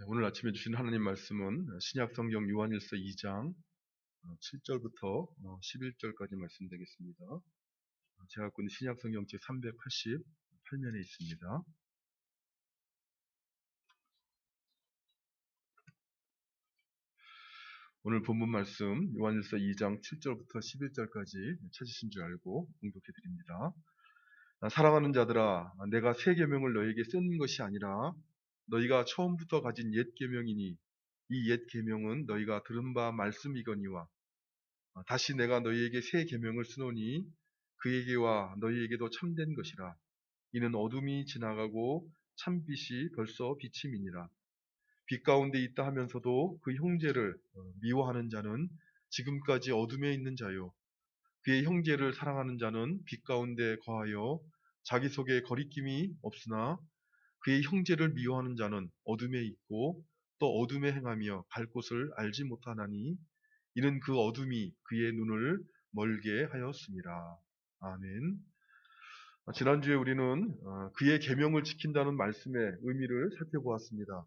오늘 아침에 주신 하나님 말씀은 신약성경 요한일서 2장 7절부터 11절까지 말씀 되겠습니다. 제가 갖고 있는 신약성경 제 388면에 있습니다. 오늘 본문 말씀 요한일서 2장 7절부터 11절까지 찾으신 줄 알고 공독해 드립니다. 사랑하는 자들아, 내가 새 계명을 너에게 쓴 것이 아니라 너희가 처음부터 가진 옛 계명이니 이 옛 계명은 너희가 들은 바 말씀이거니와 다시 내가 너희에게 새 계명을 쓰노니 그에게와 너희에게도 참된 것이라. 이는 어둠이 지나가고 참빛이 벌써 비침이니라. 빛 가운데 있다 하면서도 그 형제를 미워하는 자는 지금까지 어둠에 있는 자요, 그의 형제를 사랑하는 자는 빛 가운데 거하여 자기 속에 거리낌이 없으나 그의 형제를 미워하는 자는 어둠에 있고 또 어둠에 행하며 갈 곳을 알지 못하나니 이는 그 어둠이 그의 눈을 멀게 하였습니다. 아멘. 지난주에 우리는 그의 계명을 지킨다는 말씀의 의미를 살펴보았습니다.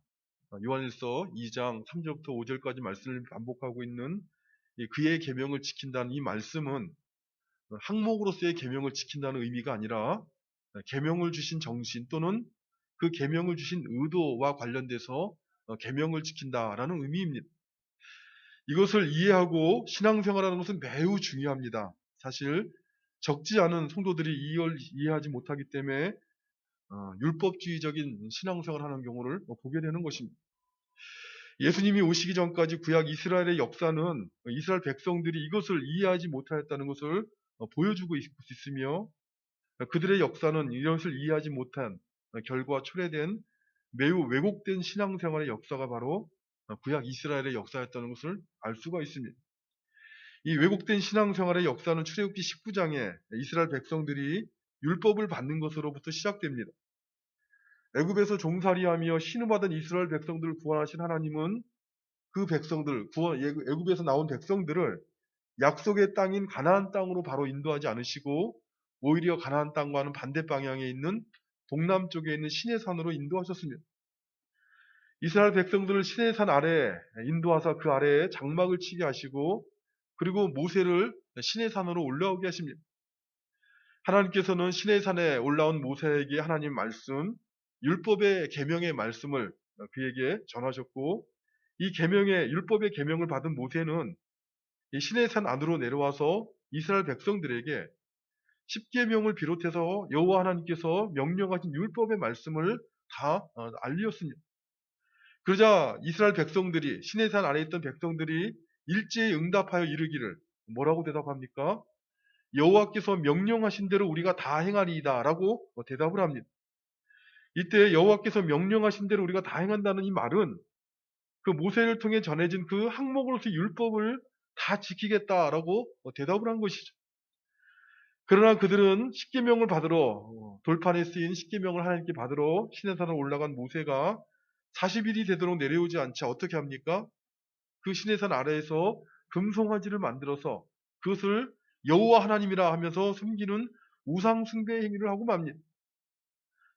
요한일서 2장 3절부터 5절까지 말씀을 반복하고 있는 그의 계명을 지킨다는 이 말씀은 항목으로서의 계명을 지킨다는 의미가 아니라 계명을 주신 정신 또는 그 계명을 주신 의도와 관련돼서 계명을 지킨다라는 의미입니다. 이것을 이해하고 신앙생활하는 것은 매우 중요합니다. 사실 적지 않은 성도들이 이걸 이해하지 못하기 때문에 율법주의적인 신앙생활하는 경우를 보게 되는 것입니다. 예수님이 오시기 전까지 구약 이스라엘의 역사는 이스라엘 백성들이 이것을 이해하지 못하였다는 것을 보여주고 있으며, 그들의 역사는 이것을 이해하지 못한 결과 초래된 매우 왜곡된 신앙생활의 역사가 바로 구약 이스라엘의 역사였다는 것을 알 수가 있습니다. 이 왜곡된 신앙생활의 역사는 출애굽기 19장에 이스라엘 백성들이 율법을 받는 것으로부터 시작됩니다. 애굽에서 종살이하며 신음하던 이스라엘 백성들을 구원하신 하나님은 그 백성들, 애굽에서 나온 백성들을 약속의 땅인 가나안 땅으로 바로 인도하지 않으시고 오히려 가나안 땅과는 반대 방향에 있는 동남쪽에 있는 시내산으로 인도하셨습니다. 이스라엘 백성들을 시내산 아래에 인도하사 그 아래에 장막을 치게 하시고 그리고 모세를 시내산으로 올라오게 하십니다. 하나님께서는 시내산에 올라온 모세에게 하나님 말씀, 율법의 계명의 말씀을 그에게 전하셨고, 이 계명의 율법의 계명을 받은 모세는 이 시내산 안으로 내려와서 이스라엘 백성들에게 십계명을 비롯해서 여호와 하나님께서 명령하신 율법의 말씀을 다 알리었습니다. 그러자 이스라엘 백성들이, 시내산 안에 있던 백성들이 일제히 응답하여 이르기를, 뭐라고 대답합니까? 여호와께서 명령하신 대로 우리가 다 행하리이다 라고 대답을 합니다. 이때 여호와께서 명령하신 대로 우리가 다 행한다는 이 말은 그 모세를 통해 전해진 그 항목으로서 율법을 다 지키겠다라고 대답을 한 것이죠. 그러나 그들은 십계명을 받으러, 돌판에 쓰인 십계명을 하나님께 받으러 시내산으로 올라간 모세가 40일이 되도록 내려오지 않자 어떻게 합니까? 그 시내산 아래에서 금송아지를 만들어서 그것을 여호와 하나님이라 하면서 숨기는 우상 숭배의 행위를 하고 맙니다.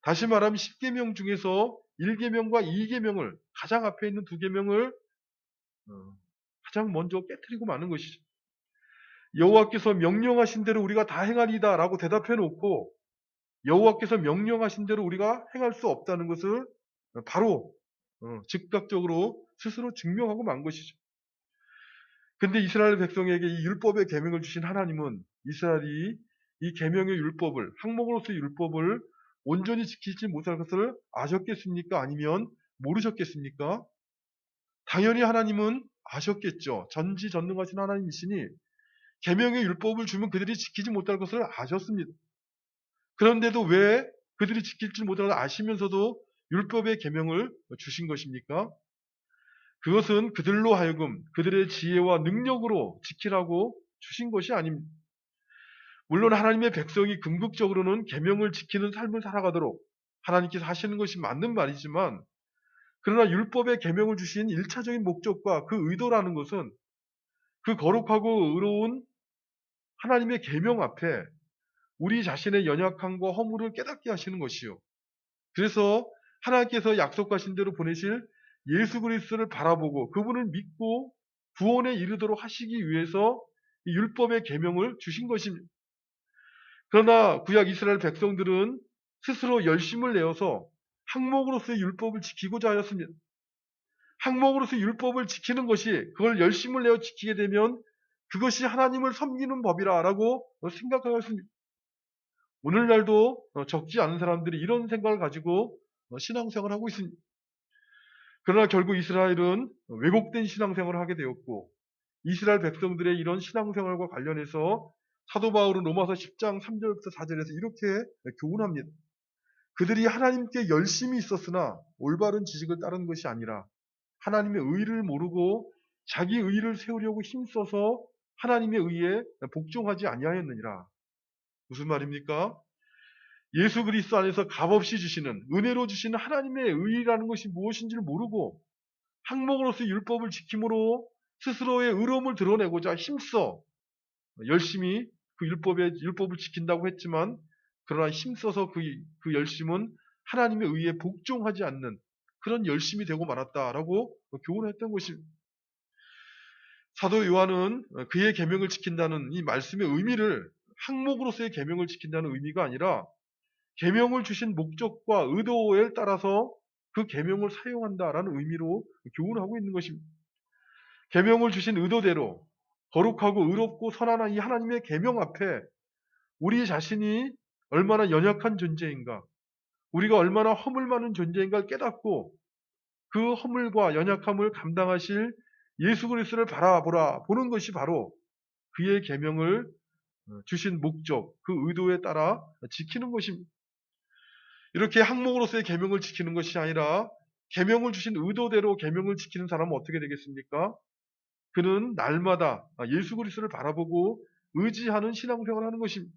다시 말하면 10계명 중에서 1계명과 2계명을, 가장 앞에 있는 2계명을 가장 먼저 깨뜨리고 마는 것이죠. 여호와께서 명령하신 대로 우리가 다 행하리이다 라고 대답해 놓고 여호와께서 명령하신 대로 우리가 행할 수 없다는 것을 바로 즉각적으로 스스로 증명하고 만 것이죠. 근데 이스라엘 백성에게 이 율법의 계명을 주신 하나님은 이스라엘이 이 계명의 율법을, 항목으로서의 율법을 온전히 지키지 못할 것을 아셨겠습니까? 아니면 모르셨겠습니까? 당연히 하나님은 아셨겠죠. 전지전능하신 하나님이시니 계명의 율법을 주면 그들이 지키지 못할 것을 아셨습니다. 그런데도 왜 그들이 지킬지 못할 것을 아시면서도 율법의 계명을 주신 것입니까? 그것은 그들로 하여금 그들의 지혜와 능력으로 지키라고 주신 것이 아닙니다. 물론 하나님의 백성이 궁극적으로는 계명을 지키는 삶을 살아가도록 하나님께서 하시는 것이 맞는 말이지만, 그러나 율법의 계명을 주신 1차적인 목적과 그 의도라는 것은 그 거룩하고 의로운 하나님의 계명 앞에 우리 자신의 연약함과 허물을 깨닫게 하시는 것이요, 그래서 하나님께서 약속하신 대로 보내실 예수 그리스도를 바라보고 그분을 믿고 구원에 이르도록 하시기 위해서 이 율법의 계명을 주신 것입니다. 그러나 구약 이스라엘 백성들은 스스로 열심을 내어서 항목으로서의 율법을 지키고자 하였습니다. 항목으로서 율법을 지키는 것이, 그걸 열심을 내어 지키게 되면 그것이 하나님을 섬기는 법이라고 생각하였습니다. 오늘날도 적지 않은 사람들이 이런 생각을 가지고 신앙생활을 하고 있습니다. 그러나 결국 이스라엘은 왜곡된 신앙생활을 하게 되었고, 이스라엘 백성들의 이런 신앙생활과 관련해서 사도 바울은 로마서 10장 3절부터 4절에서 이렇게 교훈합니다. 그들이 하나님께 열심히 있었으나 올바른 지식을 따른 것이 아니라 하나님의 의를 모르고 자기 의를 세우려고 힘써서 하나님의 의에 복종하지 아니하였느니라. 무슨 말입니까? 예수 그리스도 안에서 값없이 주시는, 은혜로 주시는 하나님의 의라는 것이 무엇인지를 모르고 항목으로서 율법을 지킴으로 스스로의 의로움을 드러내고자 힘써 열심히 그 율법을 지킨다고 했지만, 그러나 힘써서 그 열심은 하나님의 의에 복종하지 않는 그런 열심이 되고 말았다라고 교훈했던 것입니다. 사도 요한은 그의 계명을 지킨다는 이 말씀의 의미를 항목으로서의 계명을 지킨다는 의미가 아니라 계명을 주신 목적과 의도에 따라서 그 계명을 사용한다라는 의미로 교훈하고 있는 것입니다. 계명을 주신 의도대로 거룩하고 의롭고 선한 이 하나님의 계명 앞에 우리 자신이 얼마나 연약한 존재인가, 우리가 얼마나 허물 많은 존재인가를 깨닫고 그 허물과 연약함을 감당하실 예수 그리스도를 바라보라 보는 것이 바로 그의 계명을 주신 목적, 그 의도에 따라 지키는 것입니다. 이렇게 항목으로서의 계명을 지키는 것이 아니라 계명을 주신 의도대로 계명을 지키는 사람은 어떻게 되겠습니까? 그는 날마다 예수 그리스도를 바라보고 의지하는 신앙생활을 하는 것입니다.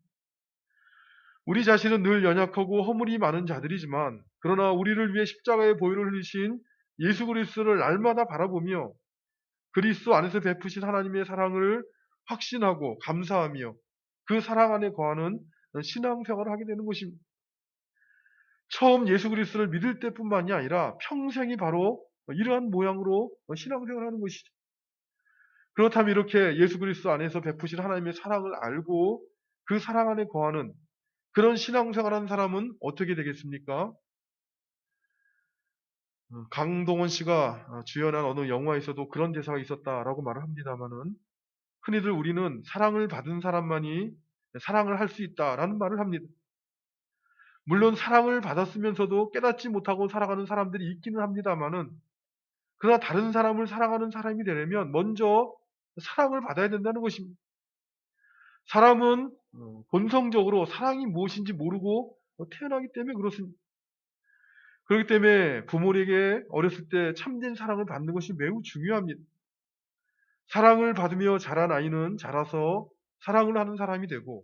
우리 자신은 늘 연약하고 허물이 많은 자들이지만, 그러나 우리를 위해 십자가의 보혈을 흘리신 예수 그리스도를 날마다 바라보며 그리스도 안에서 베푸신 하나님의 사랑을 확신하고 감사하며 그 사랑 안에 거하는 신앙생활을 하게 되는 것입니다. 처음 예수 그리스도를 믿을 때뿐만이 아니라 평생이 바로 이러한 모양으로 신앙생활을 하는 것이죠. 그렇다면 이렇게 예수 그리스도 안에서 베푸신 하나님의 사랑을 알고 그 사랑 안에 거하는 그런 신앙생활하는 사람은 어떻게 되겠습니까? 강동원 씨가 주연한 어느 영화에서도 그런 대사가 있었다라고 말을 합니다만은, 흔히들 우리는 사랑을 받은 사람만이 사랑을 할 수 있다라는 말을 합니다. 물론 사랑을 받았으면서도 깨닫지 못하고 살아가는 사람들이 있기는 합니다만은, 그러나 다른 사람을 사랑하는 사람이 되려면 먼저 사랑을 받아야 된다는 것입니다. 사람은 본성적으로 사랑이 무엇인지 모르고 태어나기 때문에 그렇습니다. 그렇기 때문에 부모에게 어렸을 때 참된 사랑을 받는 것이 매우 중요합니다. 사랑을 받으며 자란 아이는 자라서 사랑을 하는 사람이 되고,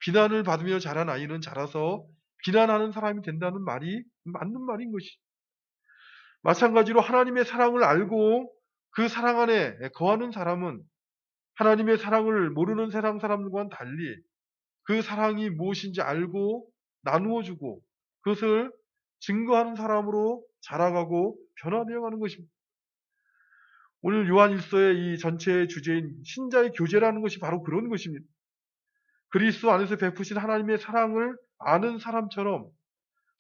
비난을 받으며 자란 아이는 자라서 비난하는 사람이 된다는 말이 맞는 말인 것이죠. 마찬가지로 하나님의 사랑을 알고 그 사랑 안에 거하는 사람은 하나님의 사랑을 모르는 세상 사람들과는 달리 그 사랑이 무엇인지 알고 나누어주고 그것을 증거하는 사람으로 자라가고 변화되어가는 것입니다. 오늘 요한일서의 이 전체의 주제인 신자의 교제라는 것이 바로 그런 것입니다. 그리스도 안에서 베푸신 하나님의 사랑을 아는 사람처럼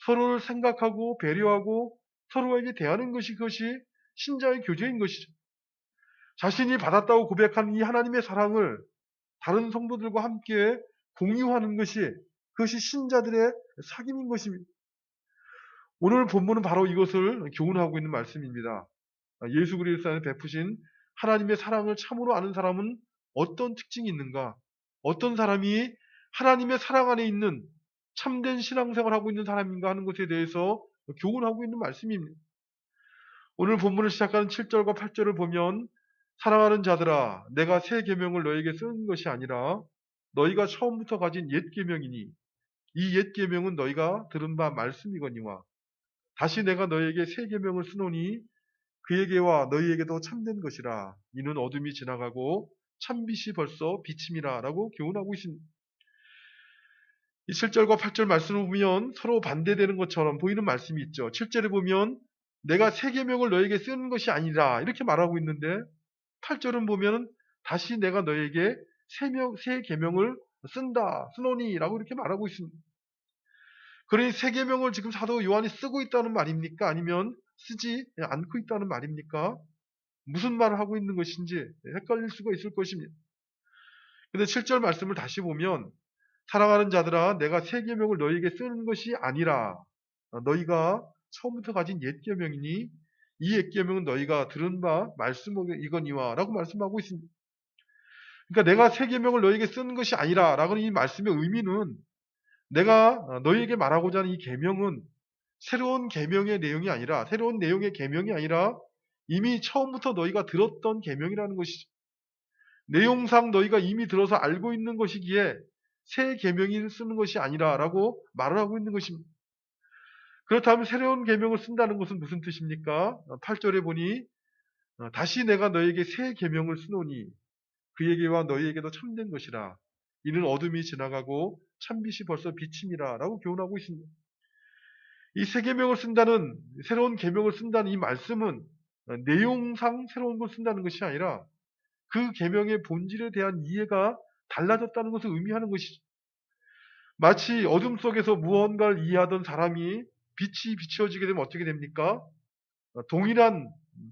서로를 생각하고 배려하고 서로에게 대하는 것이, 그것이 신자의 교제인 것이죠. 자신이 받았다고 고백하는 이 하나님의 사랑을 다른 성도들과 함께 공유하는 것이, 그것이 신자들의 사귐인 것입니다. 오늘 본문은 바로 이것을 교훈하고 있는 말씀입니다. 예수 그리스도 안에 베푸신 하나님의 사랑을 참으로 아는 사람은 어떤 특징이 있는가? 어떤 사람이 하나님의 사랑 안에 있는 참된 신앙생활을 하고 있는 사람인가 하는 것에 대해서 교훈하고 있는 말씀입니다. 오늘 본문을 시작하는 7절과 8절을 보면, 사랑하는 자들아 내가 새 계명을 너에게 쓴 것이 아니라 너희가 처음부터 가진 옛 계명이니 이 옛 계명은 너희가 들은 바 말씀이거니와 다시 내가 너희에게 새 계명을 쓰노니 그에게와 너희에게도 참된 것이라. 이는 어둠이 지나가고 참빛이 벌써 비침이라 라고 교훈하고 있습니다. 이 7절과 8절 말씀을 보면 서로 반대되는 것처럼 보이는 말씀이 있죠. 7절에 보면 내가 새 계명을 너에게 쓰는 것이 아니라 이렇게 말하고 있는데 8절은 보면 다시 내가 너에게 새 계명을 쓴다, 쓰노니라고 이렇게 말하고 있습니다. 그러니 새 계명을 지금 사도 요한이 쓰고 있다는 말입니까? 아니면 쓰지 않고 있다는 말입니까? 무슨 말을 하고 있는 것인지 헷갈릴 수가 있을 것입니다. 근데 7절 말씀을 다시 보면 사랑하는 자들아 내가 새 계명을 너희에게 쓰는 것이 아니라 너희가 처음부터 가진 옛 계명이니 이 옛 계명은 너희가 들은 바 말씀이거니와 라고 말씀하고 있습니다. 그러니까 내가 새 계명을 너희에게 쓰는 것이 아니라 라고 하는 이 말씀의 의미는 내가 너희에게 말하고자 하는 이 계명은 새로운 계명의 내용이 아니라 새로운 내용의 계명이 아니라 이미 처음부터 너희가 들었던 계명이라는 것이죠. 내용상 너희가 이미 들어서 알고 있는 것이기에 새 계명을 쓰는 것이 아니라라고 말을 하고 있는 것입니다. 그렇다면 새로운 계명을 쓴다는 것은 무슨 뜻입니까? 8절에 보니 다시 내가 너에게 새 계명을 쓰노니 그에게와 너희에게도 참된 것이라. 이는 어둠이 지나가고 참빛이 벌써 비침이라 라고 교훈하고 있습니다. 이 새 계명을 쓴다는 새로운 계명을 쓴다는 이 말씀은 내용상 새로운 걸 쓴다는 것이 아니라 그 계명의 본질에 대한 이해가 달라졌다는 것을 의미하는 것이죠. 마치 어둠 속에서 무언가를 이해하던 사람이 빛이 비추어지게 되면 어떻게 됩니까? 동일한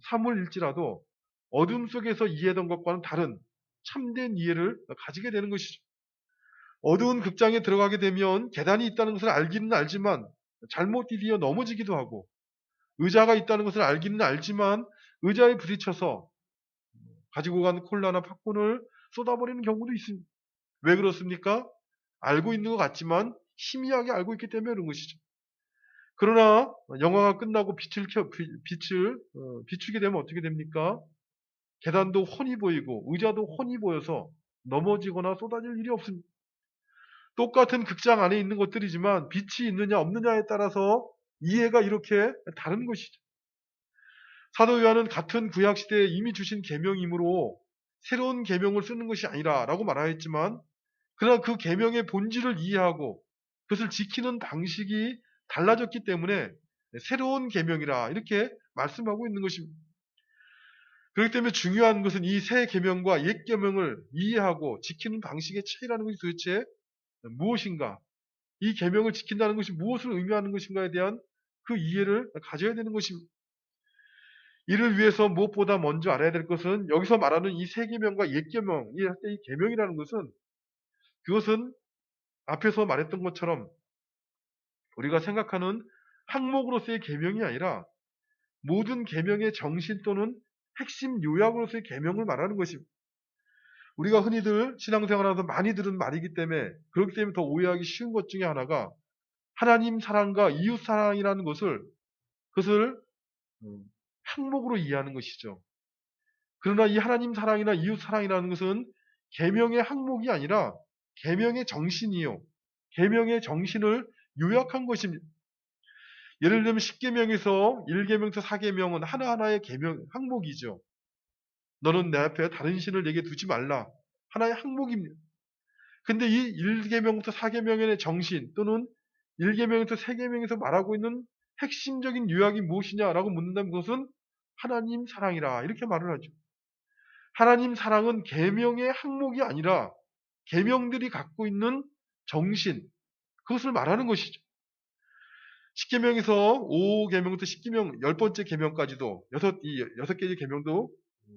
사물일지라도 어둠 속에서 이해하던 것과는 다른 참된 이해를 가지게 되는 것이죠. 어두운 극장에 들어가게 되면 계단이 있다는 것을 알기는 알지만 잘못 디디어 넘어지기도 하고 의자가 있다는 것을 알기는 알지만 의자에 부딪혀서 가지고 간 콜라나 팝콘을 쏟아버리는 경우도 있습니다. 왜 그렇습니까? 알고 있는 것 같지만 희미하게 알고 있기 때문에 그런 것이죠. 그러나 영화가 끝나고 빛을 비추게 되면 어떻게 됩니까? 계단도 훤히 보이고 의자도 훤히 보여서 넘어지거나 쏟아질 일이 없습니다. 똑같은 극장 안에 있는 것들이지만 빛이 있느냐 없느냐에 따라서 이해가 이렇게 다른 것이죠. 사도 요한은 같은 구약 시대에 이미 주신 계명이므로 새로운 계명을 쓰는 것이 아니라라고 말하였지만 그러나 그 계명의 본질을 이해하고 그것을 지키는 방식이 달라졌기 때문에 새로운 계명이라 이렇게 말씀하고 있는 것입니다. 그렇기 때문에 중요한 것은 이 새 계명과 옛 계명을 이해하고 지키는 방식의 차이라는 것이 도대체 무엇인가? 이 계명을 지킨다는 것이 무엇을 의미하는 것인가에 대한 그 이해를 가져야 되는 것입니다. 이를 위해서 무엇보다 먼저 알아야 될 것은 여기서 말하는 이 새 계명과 옛 계명, 이 계명이라는 것은 그것은 앞에서 말했던 것처럼 우리가 생각하는 항목으로서의 계명이 아니라 모든 계명의 정신 또는 핵심 요약으로서의 계명을 말하는 것입니다. 우리가 흔히들 신앙생활하면서 많이 들은 말이기 때문에 그렇기 때문에 더 오해하기 쉬운 것 중에 하나가 하나님 사랑과 이웃 사랑이라는 그것을 항목으로 이해하는 것이죠. 그러나 이 하나님 사랑이나 이웃 사랑이라는 것은 계명의 항목이 아니라 계명의 정신이요. 계명의 정신을 요약한 것입니다. 예를 들면 10계명에서 1계명에서 4계명은 하나하나의 계명 항목이죠. 너는 내 앞에 다른 신을 내게 두지 말라. 하나의 항목입니다. 근데 이 1계명부터 4계명의 정신 또는 1계명부터 3계명에서 말하고 있는 핵심적인 요약이 무엇이냐라고 묻는다면 그것은 하나님 사랑이라 이렇게 말을 하죠. 하나님 사랑은 계명의 항목이 아니라 계명들이 갖고 있는 정신, 그것을 말하는 것이죠. 10계명에서 5계명부터 10계명, 10번째 계명까지도 여섯 개의 계명도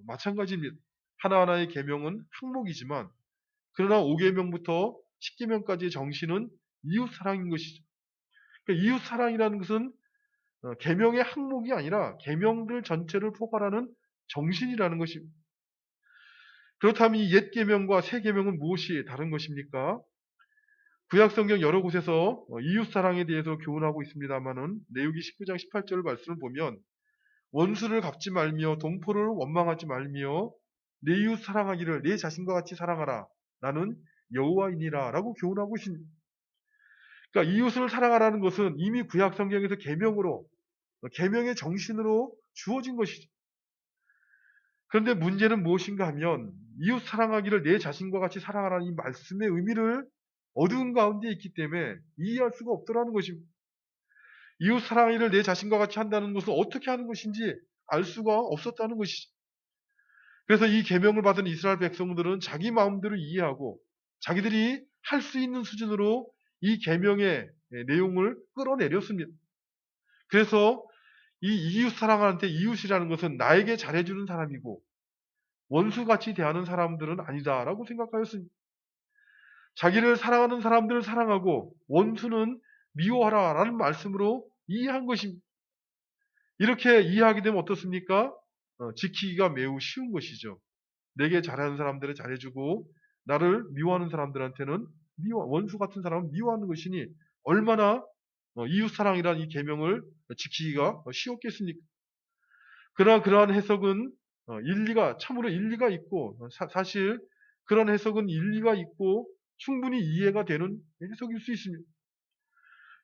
마찬가지입니다. 하나하나의 계명은 항목이지만 그러나 5계명부터 10계명까지의 정신은 이웃 사랑인 것이죠. 그러니까 이웃 사랑이라는 것은 계명의 항목이 아니라 계명들 전체를 포괄하는 정신이라는 것입니다. 그렇다면 이 옛 계명과 새 계명은 무엇이 다른 것입니까? 구약 성경 여러 곳에서 이웃 사랑에 대해서 교훈하고 있습니다만은 레위기 19장 18절 말씀을 보면 원수를 갚지 말며 동포를 원망하지 말며 내 이웃 사랑하기를 내 자신과 같이 사랑하라. 나는 여호와이니라라고 교훈하고 있습니다. 그러니까 이웃을 사랑하라는 것은 이미 구약 성경에서 계명의 정신으로 주어진 것이죠. 그런데 문제는 무엇인가 하면 이웃 사랑하기를 내 자신과 같이 사랑하라는 이 말씀의 의미를 어두운 가운데 있기 때문에 이해할 수가 없더라는 것입니다. 이웃 사랑을 내 자신과 같이 한다는 것은 어떻게 하는 것인지 알 수가 없었다는 것이죠. 그래서 이 계명을 받은 이스라엘 백성들은 자기 마음대로 이해하고 자기들이 할 수 있는 수준으로 이 계명의 내용을 끌어내렸습니다. 그래서 이 이웃 사랑한테 이웃이라는 것은 나에게 잘해주는 사람이고 원수같이 대하는 사람들은 아니다라고 생각하였습니다. 자기를 사랑하는 사람들을 사랑하고 원수는 미워하라라는 말씀으로 이해한 것입니다. 이렇게 이해하게 되면 어떻습니까? 지키기가 매우 쉬운 것이죠. 내게 잘하는 사람들을 잘해주고 나를 미워하는 사람들한테는 원수 같은 사람은 미워하는 것이니 얼마나 이웃 사랑이라는 이 계명을 지키기가 쉬웠겠습니까? 그러나 그러한 해석은 참으로 일리가 있고 사실 그런 해석은 일리가 있고 충분히 이해가 되는 해석일 수 있습니다.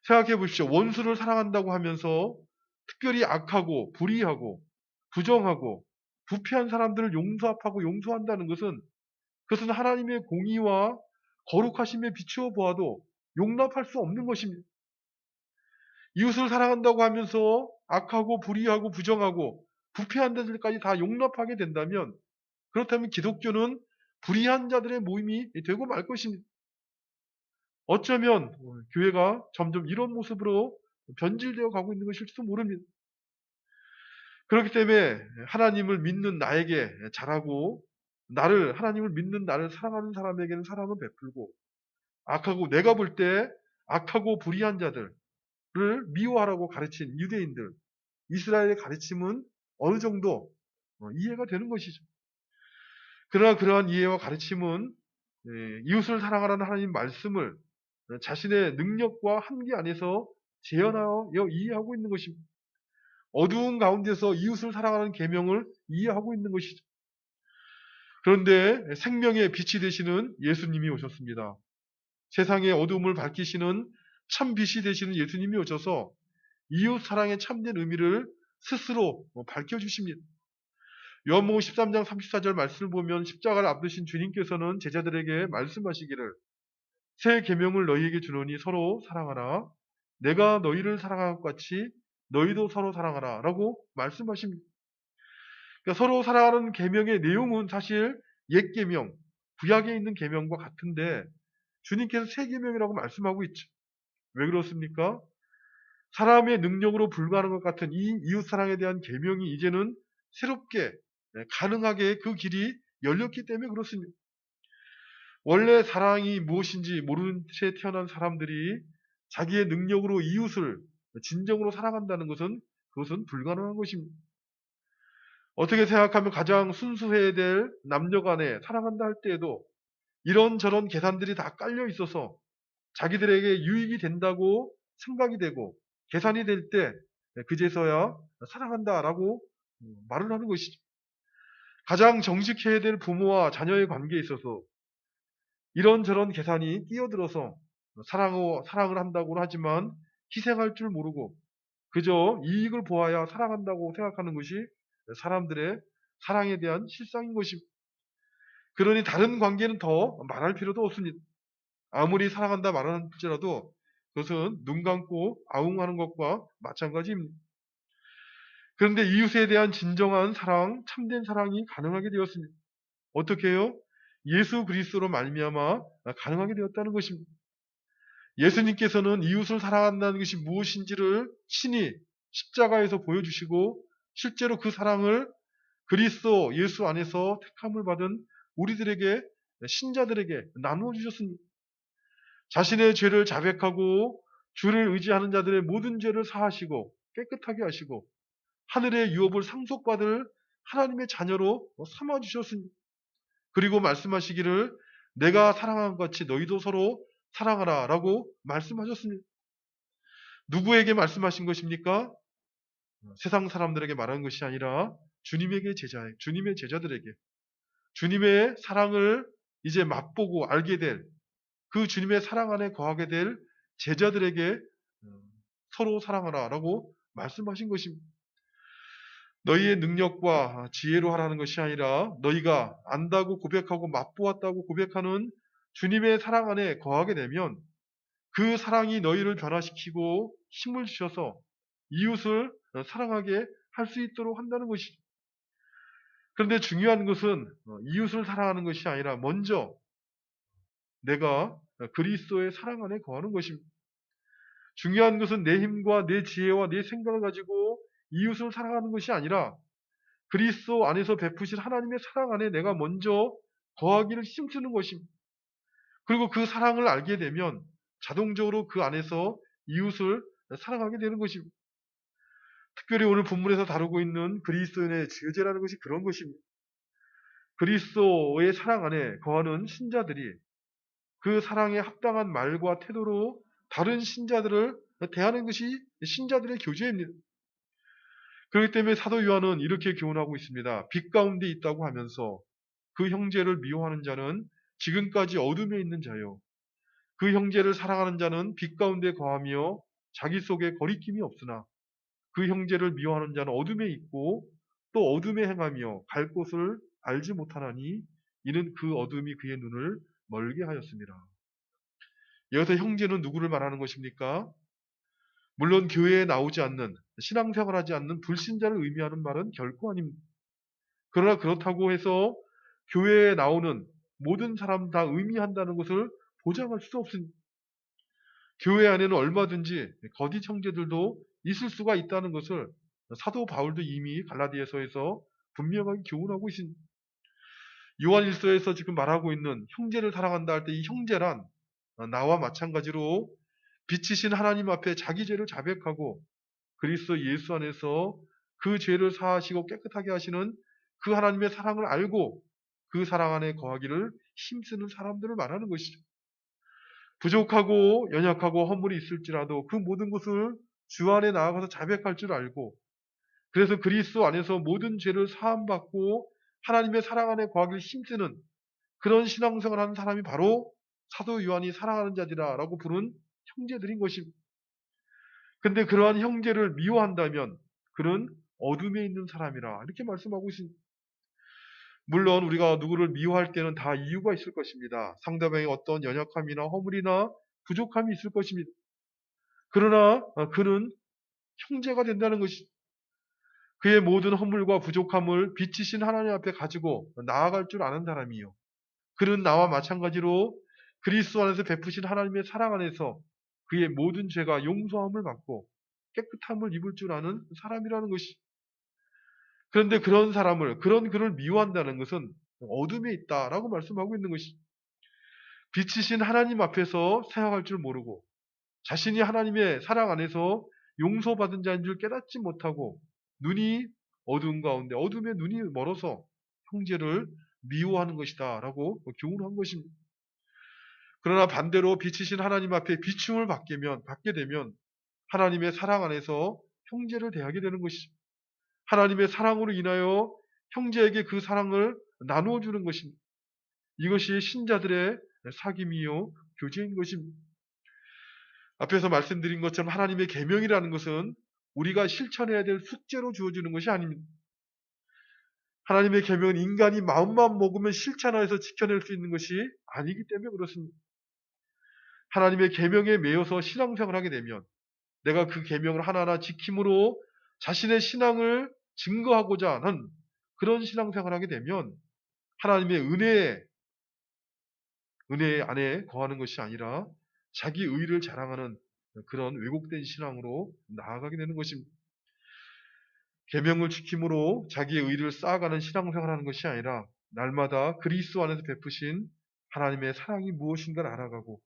생각해 보십시오. 원수를 사랑한다고 하면서 특별히 악하고 불의하고 부정하고 부패한 사람들을 용서한다는 것은 그것은 하나님의 공의와 거룩하심에 비추어 보아도 용납할 수 없는 것입니다. 이웃을 사랑한다고 하면서 악하고 불의하고 부정하고 부패한 자들까지 다 용납하게 된다면 그렇다면 기독교는 불의한 자들의 모임이 되고 말 것입니다. 어쩌면 교회가 점점 이런 모습으로 변질되어 가고 있는 것일지도 모릅니다. 그렇기 때문에 하나님을 믿는 나에게 잘하고 하나님을 믿는 나를 사랑하는 사람에게는 사랑을 베풀고 내가 볼 때 악하고 불의한 자들을 미워하라고 가르친 유대인들, 이스라엘의 가르침은 어느 정도 이해가 되는 것이죠. 그러나 그러한 이해와 가르침은 이웃을 사랑하라는 하나님 말씀을 자신의 능력과 한계 안에서 재현하여 이해하고 있는 것입니다. 어두운 가운데서 이웃을 사랑하는 계명을 이해하고 있는 것이죠. 그런데 생명의 빛이 되시는 예수님이 오셨습니다. 세상의 어두움을 밝히시는 참 빛이 되시는 예수님이 오셔서 이웃 사랑의 참된 의미를 스스로 밝혀주십니다. 요한복음 13장 34절 말씀을 보면 십자가를 앞두신 주님께서는 제자들에게 말씀하시기를 새 계명을 너희에게 주노니 서로 사랑하라. 내가 너희를 사랑한 것 같이 너희도 서로 사랑하라 라고 말씀하십니다. 그러니까 서로 사랑하는 계명의 내용은 사실 옛 계명, 구약에 있는 계명과 같은데 주님께서 새 계명이라고 말씀하고 있죠. 왜 그렇습니까? 사람의 능력으로 불가능한 것 같은 이 이웃 사랑에 대한 계명이 이제는 새롭게 가능하게 그 길이 열렸기 때문에 그렇습니다. 원래 사랑이 무엇인지 모르는 채 태어난 사람들이 자기의 능력으로 이웃을 진정으로 사랑한다는 것은 그것은 불가능한 것입니다. 어떻게 생각하면 가장 순수해야 될 남녀 간에 사랑한다 할 때에도 이런저런 계산들이 다 깔려 있어서 자기들에게 유익이 된다고 생각이 되고 계산이 될 때 그제서야 사랑한다라고 말을 하는 것이죠. 가장 정직해야 될 부모와 자녀의 관계에 있어서 이런저런 계산이 끼어들어서 사랑을 한다고는 하지만 희생할 줄 모르고 그저 이익을 보아야 사랑한다고 생각하는 것이 사람들의 사랑에 대한 실상인 것입니다. 그러니 다른 관계는 더 말할 필요도 없습니다. 아무리 사랑한다 말할지라도 그것은 눈 감고 아웅하는 것과 마찬가지입니다. 그런데 이웃에 대한 진정한 사랑, 참된 사랑이 가능하게 되었습니다. 어떻게 해요? 예수 그리스도로 말미암아 가능하게 되었다는 것입니다. 예수님께서는 이웃을 사랑한다는 것이 무엇인지를 친히 십자가에서 보여주시고 실제로 그 사랑을 그리스도 예수 안에서 택함을 받은 우리들에게 신자들에게 나누어 주셨습니다. 자신의 죄를 자백하고 주를 의지하는 자들의 모든 죄를 사하시고 깨끗하게 하시고 하늘의 유업을 상속받을 하나님의 자녀로 삼아 주셨습니다. 그리고 말씀하시기를 내가 사랑한 것 같이 너희도 서로 사랑하라 라고 말씀하셨습니다. 누구에게 말씀하신 것입니까? 세상 사람들에게 말한 것이 아니라 주님의 제자들에게 주님의 사랑을 이제 맛보고 알게 될 그 주님의 사랑 안에 거하게 될 제자들에게 서로 사랑하라 라고 말씀하신 것입니다. 너희의 능력과 지혜로 하라는 것이 아니라 너희가 안다고 고백하고 맛보았다고 고백하는 주님의 사랑 안에 거하게 되면 그 사랑이 너희를 변화시키고 힘을 주셔서 이웃을 사랑하게 할 수 있도록 한다는 것이죠. 그런데 중요한 것은 이웃을 사랑하는 것이 아니라 먼저 내가 그리스도의 사랑 안에 거하는 것입니다. 중요한 것은 내 힘과 내 지혜와 내 생각을 가지고 이웃을 사랑하는 것이 아니라 그리스도 안에서 베푸신 하나님의 사랑 안에 내가 먼저 거하기를 힘쓰는 것입니다. 그리고 그 사랑을 알게 되면 자동적으로 그 안에서 이웃을 사랑하게 되는 것입니다. 특별히 오늘 본문에서 다루고 있는 그리스도인의 죄제라는 것이 그런 것입니다. 그리스도의 사랑 안에 거하는 신자들이 그 사랑에 합당한 말과 태도로 다른 신자들을 대하는 것이 신자들의 교제입니다. 그렇기 때문에 사도 요한은 이렇게 교훈하고 있습니다. 빛 가운데 있다고 하면서 그 형제를 미워하는 자는 지금까지 어둠에 있는 자요. 그 형제를 사랑하는 자는 빛 가운데 거하며 자기 속에 거리낌이 없으나 그 형제를 미워하는 자는 어둠에 있고 또 어둠에 행하며 갈 곳을 알지 못하나니 이는 그 어둠이 그의 눈을 멀게 하였습니다. 여기서 형제는 누구를 말하는 것입니까? 물론 교회에 나오지 않는, 신앙생활하지 않는 불신자를 의미하는 말은 결코 아닙니다. 그러나 그렇다고 해서 교회에 나오는 모든 사람 다 의미한다는 것을 보장할 수 없습니다. 교회 안에는 얼마든지 거짓 형제들도 있을 수가 있다는 것을 사도 바울도 이미 갈라디아서에서 분명하게 교훈하고 있습니다. 요한일서에서 지금 말하고 있는 형제를 사랑한다 할 때 이 형제란 나와 마찬가지로 빛이신 하나님 앞에 자기 죄를 자백하고 그리스도 예수 안에서 그 죄를 사하시고 깨끗하게 하시는 그 하나님의 사랑을 알고 그 사랑 안에 거하기를 힘쓰는 사람들을 말하는 것이죠. 부족하고 연약하고 허물이 있을지라도 그 모든 것을 주 안에 나아가서 자백할 줄 알고 그래서 그리스도 안에서 모든 죄를 사함받고 하나님의 사랑 안에 거하기를 힘쓰는 그런 신앙생활을 하는 사람이 바로 사도 요한이 사랑하는 자들이라고 부른 형제들인 것입니다. 근데 그러한 형제를 미워한다면 그는 어둠에 있는 사람이라 이렇게 말씀하고 있습니다. 물론 우리가 누구를 미워할 때는 다 이유가 있을 것입니다. 상대방의 어떤 연약함이나 허물이나 부족함이 있을 것입니다. 그러나 그는 형제가 된다는 것이 그의 모든 허물과 부족함을 빛이신 하나님 앞에 가지고 나아갈 줄 아는 사람이요. 그는 나와 마찬가지로 그리스도 안에서 베푸신 하나님의 사랑 안에서 그의 모든 죄가 용서함을 받고 깨끗함을 입을 줄 아는 사람이라는 것이. 그런데 그런 사람을, 그런 그를 미워한다는 것은 어둠에 있다라고 말씀하고 있는 것이. 빛이신 하나님 앞에서 생각할 줄 모르고 자신이 하나님의 사랑 안에서 용서받은 자인 줄 깨닫지 못하고 눈이 어두운 가운데 어둠에 눈이 멀어서 형제를 미워하는 것이다 라고 교훈한 것입니다. 그러나 반대로 빛이신 하나님 앞에 비춤을 받게 되면 하나님의 사랑 안에서 형제를 대하게 되는 것이죠. 하나님의 사랑으로 인하여 형제에게 그 사랑을 나누어 주는 것입니다. 이것이 신자들의 사귐이요 교제인 것입니다. 앞에서 말씀드린 것처럼 하나님의 계명이라는 것은 우리가 실천해야 될 숙제로 주어지는 것이 아닙니다. 하나님의 계명은 인간이 마음만 먹으면 실천하여서 지켜낼 수 있는 것이 아니기 때문에 그렇습니다. 하나님의 계명에 매여서 신앙생활을 하게 되면 내가 그 계명을 하나하나 지킴으로 자신의 신앙을 증거하고자 하는 그런 신앙생활을 하게 되면 하나님의 은혜 안에 거하는 것이 아니라 자기 의를 자랑하는 그런 왜곡된 신앙으로 나아가게 되는 것입니다. 계명을 지킴으로 자기의 의를 쌓아가는 신앙생활을 하는 것이 아니라 날마다 그리스도 안에서 베푸신 하나님의 사랑이 무엇인가를 알아가고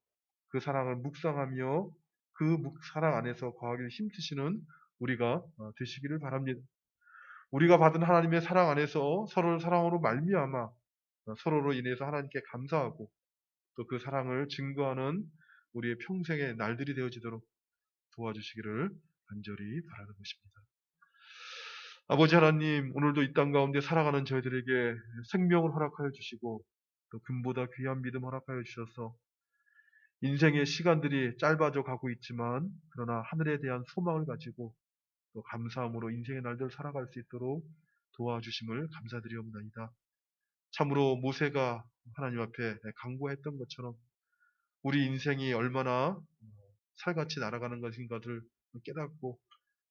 그 사랑을 묵상하며 그 사랑 안에서 거하기를 힘쓰시는 우리가 되시기를 바랍니다. 우리가 받은 하나님의 사랑 안에서 서로를 사랑으로 말미암아 서로로 인해서 하나님께 감사하고 또 그 사랑을 증거하는 우리의 평생의 날들이 되어지도록 도와주시기를 간절히 바라는 것입니다. 아버지 하나님, 오늘도 이 땅 가운데 살아가는 저희들에게 생명을 허락하여 주시고 또 금보다 귀한 믿음 허락하여 주셔서 인생의 시간들이 짧아져 가고 있지만 그러나 하늘에 대한 소망을 가지고 또 감사함으로 인생의 날들을 살아갈 수 있도록 도와주심을 감사드리옵나이다. 참으로 모세가 하나님 앞에 간구했던 것처럼 우리 인생이 얼마나 살같이 날아가는 것인가를 깨닫고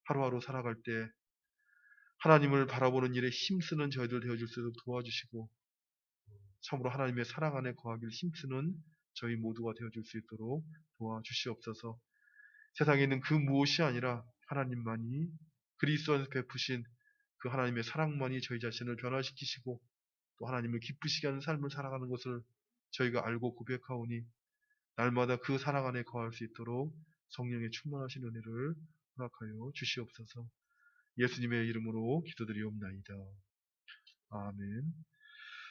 하루하루 살아갈 때 하나님을 바라보는 일에 힘쓰는 저희들 되어줄 수 있도록 도와주시고, 참으로 하나님의 사랑 안에 거하길 힘쓰는 저희 모두가 되어줄 수 있도록 도와주시옵소서. 세상에 있는 그 무엇이 아니라 하나님만이, 그리스도 안에서 베푸신 그 하나님의 사랑만이 저희 자신을 변화시키시고 또 하나님을 기쁘시게 하는 삶을 살아가는 것을 저희가 알고 고백하오니, 날마다 그 사랑 안에 거할 수 있도록 성령의 충만하신 은혜를 허락하여 주시옵소서. 예수님의 이름으로 기도드리옵나이다. 아멘.